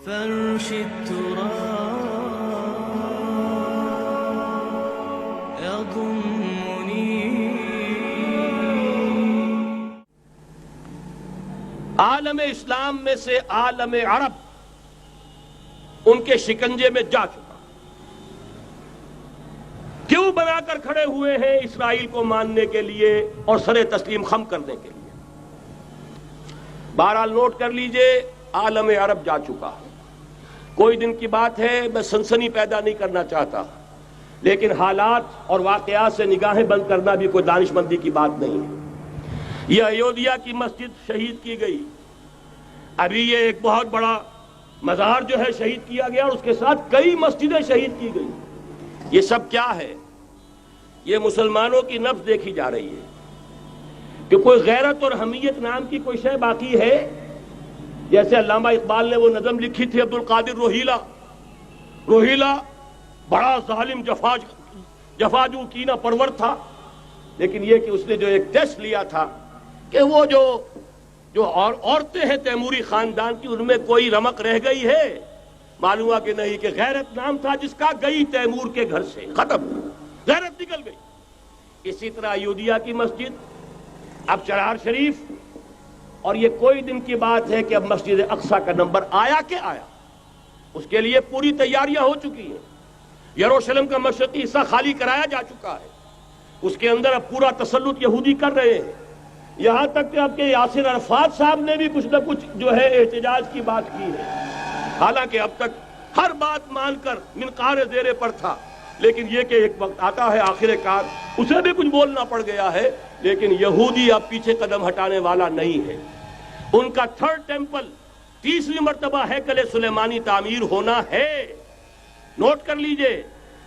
فرش التراب يضمني. عالم اسلام میں سے عالم عرب ان کے شکنجے میں جا چکا. کیوں بنا کر کھڑے ہوئے ہیں اسرائیل کو ماننے کے لیے اور سر تسلیم خم کرنے کے لیے؟ بہرحال نوٹ کر لیجئے، عالم عرب جا چکا ہے. کوئی دن کی بات ہے، میں سنسنی پیدا نہیں کرنا چاہتا، لیکن حالات اور واقعات سے نگاہیں بند کرنا بھی کوئی دانش مندی کی بات نہیں ہے. یہ ایودھیا کی مسجد شہید کی گئی، ابھی یہ ایک بہت بڑا مزار جو ہے شہید کیا گیا، اور اس کے ساتھ کئی مسجدیں شہید کی گئی. یہ سب کیا ہے؟ یہ مسلمانوں کی نفس دیکھی جا رہی ہے کہ کوئی غیرت اور حمیت نام کی کوئی شے باقی ہے. جیسے علامہ اقبال نے وہ نظم لکھی تھی، عبد القادر روہیلا بڑا ظالم جفاجو کینہ پرور تھا، لیکن یہ کہ اس نے جو ایک ٹیسٹ لیا تھا کہ وہ جو عورتیں ہیں تیموری خاندان کی، ان میں کوئی رمق رہ گئی ہے؟ معلوم ہوا کہ نہیں، کہ غیرت نام تھا جس کا گئی تیمور کے گھر سے، ختم، غیرت نکل گئی. اسی طرح ایودھیا کی مسجد، اب چرار شریف، اور یہ کوئی دن کی بات ہے کہ اب مسجد اقصی کا نمبر آیا کہ آیا. اس کے لیے پوری تیاریاں ہو چکی ہیں. یروشلم کا مشرقی حصہ خالی کرایا جا چکا ہے، اس کے اندر اب پورا تسلط یہودی کر رہے ہیں. یہاں تک کہ اب کے یاسر عرفات صاحب نے بھی کچھ نہ کچھ جو ہے احتجاج کی بات کی ہے، حالانکہ اب تک ہر بات مان کر منقار زیرے پر تھا. لیکن یہ کہ ایک وقت آتا ہے آخر کار اسے بھی کچھ بولنا پڑ گیا ہے. لیکن یہودی اب پیچھے قدم ہٹانے والا نہیں ہے. ان کا تھرڈ ٹیمپل، تیسری مرتبہ ہیکل سلیمانی تعمیر ہونا ہے. نوٹ کر لیجئے،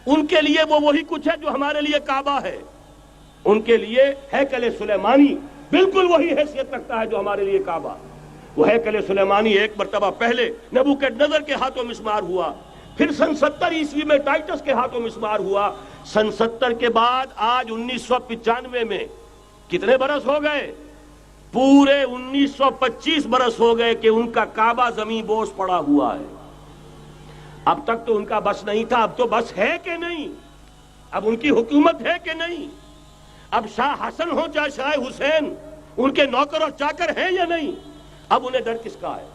ان کے لیے وہ وہی کچھ ہے جو ہمارے لیے کعبہ ہے. ان کے لیے ہیکل سلیمانی بالکل وہی حیثیت رکھتا ہے جو ہمارے لیے کعبہ. وہ ہیکل سلیمانی ایک مرتبہ پہلے نبوکدنضر کے ہاتھوں مسمار ہوا، پھر سن 70 عیسوی میں ٹائٹس کے ہاتھوں مسمار ہوا. سن 70 کے بعد آج 1995 میں کتنے برس ہو گئے؟ پورے 1925 برس ہو گئے کہ ان کا کعبہ زمین بوس پڑا ہوا ہے. اب تک تو ان کا بس نہیں تھا، اب تو بس ہے کہ نہیں؟ اب ان کی حکومت ہے کہ نہیں؟ اب شاہ حسن ہو چاہے شاہ حسین، ان کے نوکر اور چاکر ہیں یا نہیں؟ اب انہیں ڈر کس کا ہے؟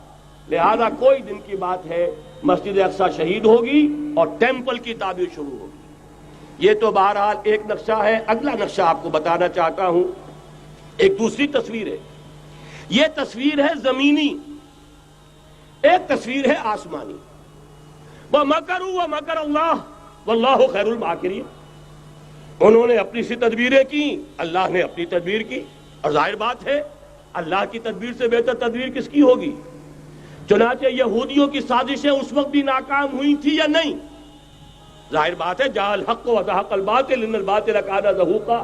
لہذا کوئی دن کی بات ہے مسجد اقصی شہید ہوگی اور ٹیمپل کی تعمیر شروع ہوگی. یہ تو بہرحال ایک نقشہ ہے. اگلا نقشہ آپ کو بتانا چاہتا ہوں، ایک دوسری تصویر ہے. یہ تصویر ہے زمینی، ایک تصویر ہے آسمانی. وَمَكَرُوا وَمَكَرَ اللَّهُ وَاللَّهُ خَيْرُ الْمَاكِرِينَ. انہوں نے اپنی سی تدبیریں کی، اللہ نے اپنی تدبیر کی، اور ظاہر بات ہے اللہ کی تدبیر سے بہتر تدبیر کس کی ہوگی؟ چنانچہ یہودیوں کی سازشیں اس وقت بھی ناکام ہوئی تھی یا نہیں؟ ظاہر بات ہے جاء الحق وزهق الباطل ان الباطل کان زهوقا.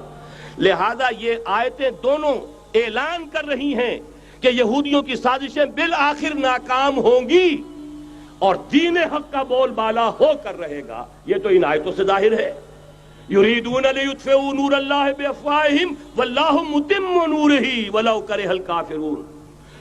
لہذا یہ آیتیں دونوں اعلان کر رہی ہیں کہ یہودیوں کی سازشیں بالآخر ناکام ہوں گی اور دین حق کا بول بالا ہو کر رہے گا. یہ تو ان آیتوں سے ظاہر ہے. یریدون لیطفئوا نور اللہ بافواہہم واللہ متم نورہ ولو کرہ الکافرون.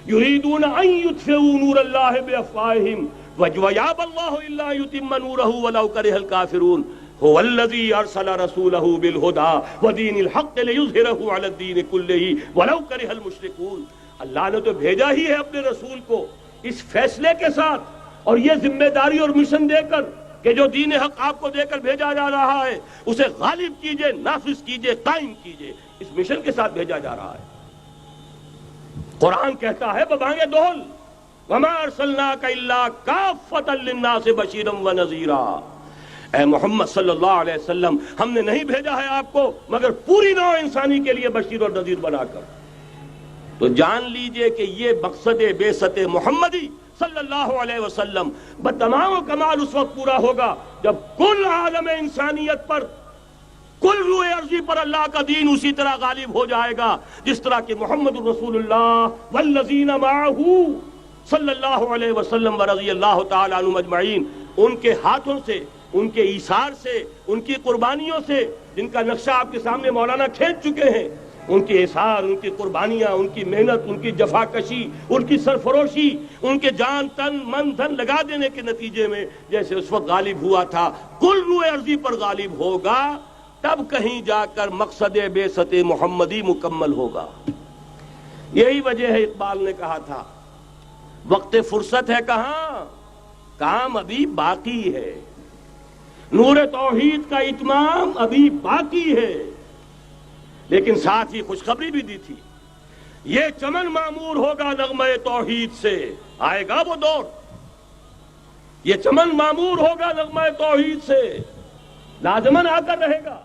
یریدون ان یطفئوا نور اللہ بافواہہم ویابى اللہ الا یتم نورہ ولو کرہ الکافرون. هو الذی ارسل رسولہ بالہدی ودین الحق لیظہرہ علی الدین کلہ ولو کرہ المشرکون. اللہ نے تو بھیجا ہی ہے اپنے رسول کو اس فیصلے کے ساتھ اور یہ ذمہ داری اور مشن دے کر کہ جو دین حق آپ کو دے کر بھیجا جا رہا ہے اسے غالب کیجئے، نافذ کیجئے، قائم کیجئے. اس مشن کے ساتھ بھیجا جا رہا ہے. قرآن کہتا ہے ببانگ دہل وما ارسلناک الا کافۃ للناس بشیرا ونذیرا. اے محمد صلی اللہ علیہ وسلم، ہم نے نہیں بھیجا ہے آپ کو مگر پوری نوع انسانی کے لیے بشیر اور نذیر بنا کر. تو جان لیجئے کہ یہ مقصد بعثت محمدی صلی اللہ علیہ وسلم بتمام و کمال اس وقت پورا ہوگا جب کل عالم انسانیت پر، کل روئے ارضی پر اللہ کا دین اسی طرح غالب ہو جائے گا جس طرح کہ محمد رسول اللہ والذین معہ صلی اللہ علیہ وسلم ورضی اللہ تعالی عنہم اجمعین، ان کے ہاتھوں سے، ان کے ایثار سے، ان کی قربانیوں سے، جن کا نقشہ آپ کے سامنے مولانا کھینچ چکے ہیں، ان کے احسار، ان کی قربانیاں، ان کی محنت، ان کی جفاکشی، ان کی سرفروشی، ان کے جان تن من دھن لگا دینے کے نتیجے میں جیسے اس وقت غالب ہوا تھا، کل روئے ارضی پر غالب ہوگا، تب کہیں جا کر مقصد بعثت محمدی مکمل ہوگا۔ یہی وجہ ہے اقبال نے کہا تھا وقت فرصت ہے کہاں، کام ابھی باقی ہے، نور توحید کا اتمام ابھی باقی ہے۔ لیکن ساتھ ہی خوشخبری بھی دی تھی، یہ چمن معمور ہوگا نغمہ توحید سے، آئے گا وہ دور، یہ چمن معمور ہوگا نغمہ توحید سے، لازماً آ کر رہے گا۔